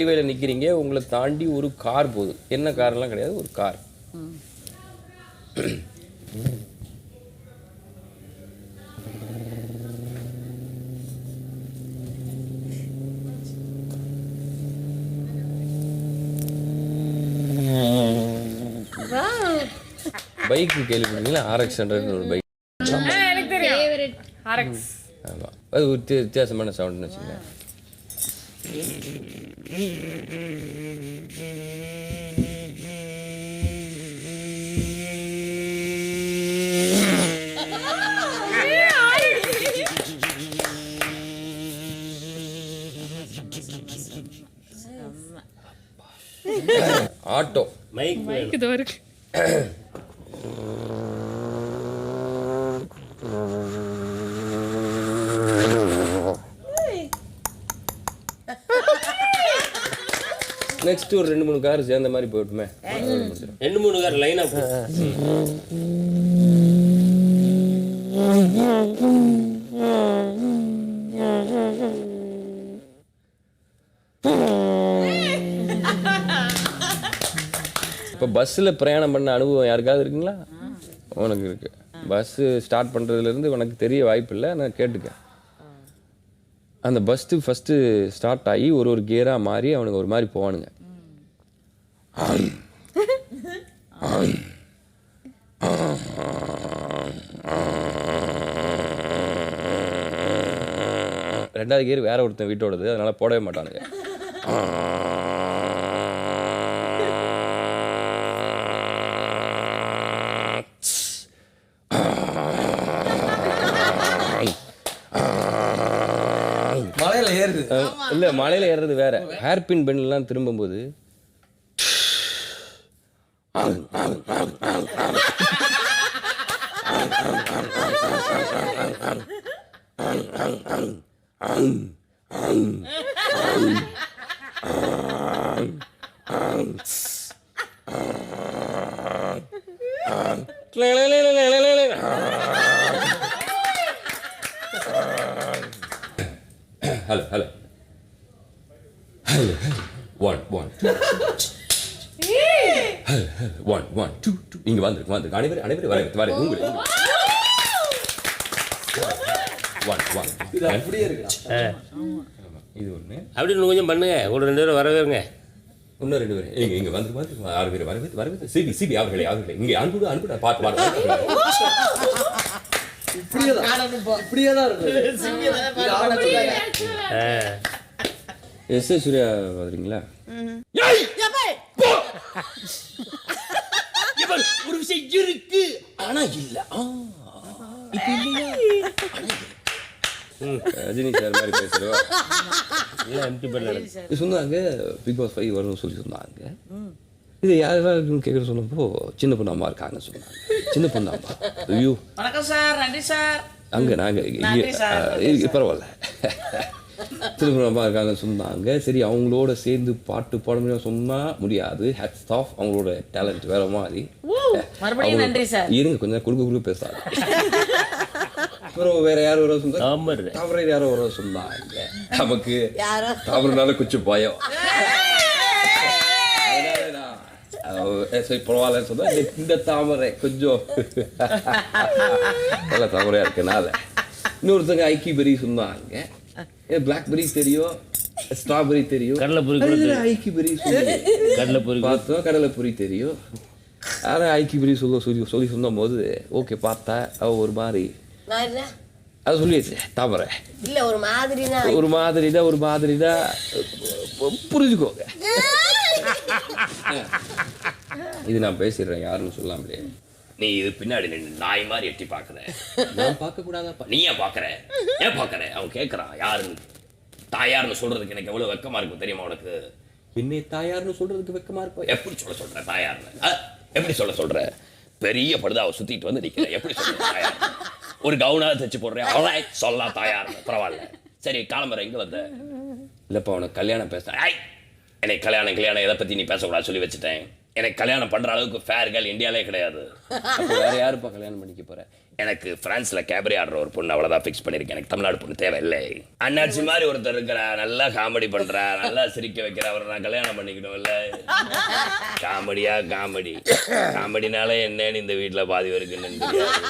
ஹைவேல நிற்கிறீங்க, உங்களை தாண்டி ஒரு கார் போகுது. என்ன கார்லாம் கிடையாது, ஒரு கார். பைக்கு கேள்விப்பட்டீங்களா? RX-100 ஒரு பைக். எனக்கு தெரியும். RX. ஆமாம், அது ஒரு வித்தியாசமான சவுண்டுன்னு வச்சுக்கோங்க. ஆட்டோ மைக் இதோ இருக்கு. நெக்ஸ்ட் ஒரு 2-3 கார் சேர்ந்த மாதிரி போயிட்டுமே. 2-3 கார் லைனா போ. இப்போ பஸ்ஸில் பிரயாணம் பண்ண அனுபவம் யாருக்காவது இருக்குங்களா? உனக்கு இருக்கு. பஸ்ஸு ஸ்டார்ட் பண்ணுறதுலேருந்து உனக்கு தெரிய வாய்ப்பு இல்லை, நான் கேட்டுக்க. அந்த பஸ்ஸு ஃபஸ்ட்டு ஸ்டார்ட் ஆகி ஒரு கியராக மாறி அவனுக்கு ஒரு மாதிரி போவானுங்க. ரெண்டாவது கியர் வேற ஒருத்தன் வீட்டோடது, அதனால போடவே மாட்டானுங்க. மலையில ஏறுது இல்லை, மலையில் ஏறுறது வேற. ஹேர்பின் பெண்லாம் திரும்பும்போது ஹலோ ஹலோ ஹலோ 1 1 1 1 2 2 இங்க வந்து அனைவரும் வர உங்களை 1 1 இது அப்படியே இருக்குடா. இது ஒண்ணு. அப்படி இன்னும் கொஞ்சம் பண்ணுங்க. ஒரு 2 பேரும் வரவேங்க. இன்னும் 2 பேர் இங்க வந்து 6 பேர் வரவே சிபி அவர்களே இங்க அனுப்பிட பாட்டு இப்படியே தான் இருக்கு. எஸ் சூர்யா வரீங்களா? ஒரு விஷயம் இருக்கு ஆனா இல்ல. ரஜினி சார் மாதிரி பேசுறோம். சொன்னாங்க பிக் பாஸ் 5 வரும்னு சொன்னாங்க. இது யாரும் கேட்குற சொன்னப்போ சின்ன பொண்ணு அம்மா இருக்காங்கன்னு சொன்னாங்க. சின்ன பொண்ணு அம்மா, ஐயோ வணக்கம் சார், நன்றி சார். அங்கே நாங்கள் பரவாயில்ல, சின்ன பொண்ணு அம்மா இருக்காங்கன்னு சொன்னாங்க. சரி, அவங்களோட சேர்ந்து பாட்டு பாட முடியும் சொன்னால் முடியாது. ஹேட்ஸ் ஆஃப், அவங்களோட டேலண்ட் வேற மாதிரி. மறுபடியும் நன்றி சார். இருங்க கொஞ்சம் குறுக்க பேசாது. அப்புறம் வேற யாரும் வர சொன்னாங்க, தாமரை யாரோ வர சொன்னாங்க. நமக்கு தாமரைனால கொஞ்சம் பயம். பரவாயில்லன்னு சொன்னா இந்த தாமரை கொஞ்சம் நல்ல தாமரையா இருக்கனால. இன்னொருத்தங்க ஐக்கிபெரி சொன்னாங்க. பிளாக்பெரி தெரியும், ஸ்ட்ராபெரி தெரியும், ஐக்கிபெரி பார்த்தோம், கடலைப்பொரி தெரியும். ஆனால் ஐக்கிபெரி சொல்லி சொன்ன போது ஓகே பார்த்தா அவ ஒரு மாதிரி அது சொல்லியாச்சு. தாமரை இல்ல ஒரு மாதிரிதான் புரிஞ்சுக்கோங்க. இது நான் பேசிடுறேன், யாருன்னு சொல்லாமலே. நீ இது பின்னாடி நின்று நாய் மாதிரி எட்டி பார்க்குற. நான் பார்க்க கூடாதாப்பா. நீ ஏன் பார்க்குற? அவன் கேட்குறான் யாருன்னு. தாயார்னு சொல்றதுக்கு எனக்கு எவ்வளவு வெக்கமா இருக்கும் தெரியுமா உனக்கு? என்னை தாயார்னு சொல்றதுக்கு வெக்கமா இருக்கும்? எப்படி சொல்ற தாயார்னு? எப்படி சொல்ற? பெரிய படுதாவை சுத்திட்டு வந்து நிக்கிற, எப்படி சொல்ற தாயார்? ஒரு கவுனாவது தைச்சு போடுறேன், சொல்லலாம் தாயார்னு, பரவாயில்ல. சரி, காலம்பரை இங்க வந்த இல்லப்பா, உனக்கு கல்யாணம் பேசுறேன். என்னை கல்யாணம் எதை பத்தி நீ பேசக்கூடாது சொல்லி வச்சுட்டேன். எனக்கு கல்யாணம் பண்ற அளவுக்கு ஃபேர் கேர்ள் இந்தியாலே கிடையாது. அப்போ வேற யாருப்பா கல்யாணம் பண்ணிக்க போற? எனக்கு பிரான்ஸ்ல கேபரே ஆடுற ஒரு பொண்ணு அவ்வளவுதான் ஃபிக்ஸ் பண்ணிருக்கேன். எனக்கு தமிழ்நாடு பொண்ணு தேவையில்லை. அண்ணாச்சி மாதிரி ஒருத்தர் இருக்கிறா, நல்லா காமெடி பண்றா, நல்லா சிரிக்க வைக்கிற, அவரை நான் கல்யாணம் பண்ணிக்கணும் இல்ல. காமெடினாலே என்னன்னு இந்த வீட்டுல பாதி வரைக்கும் தெரியாது.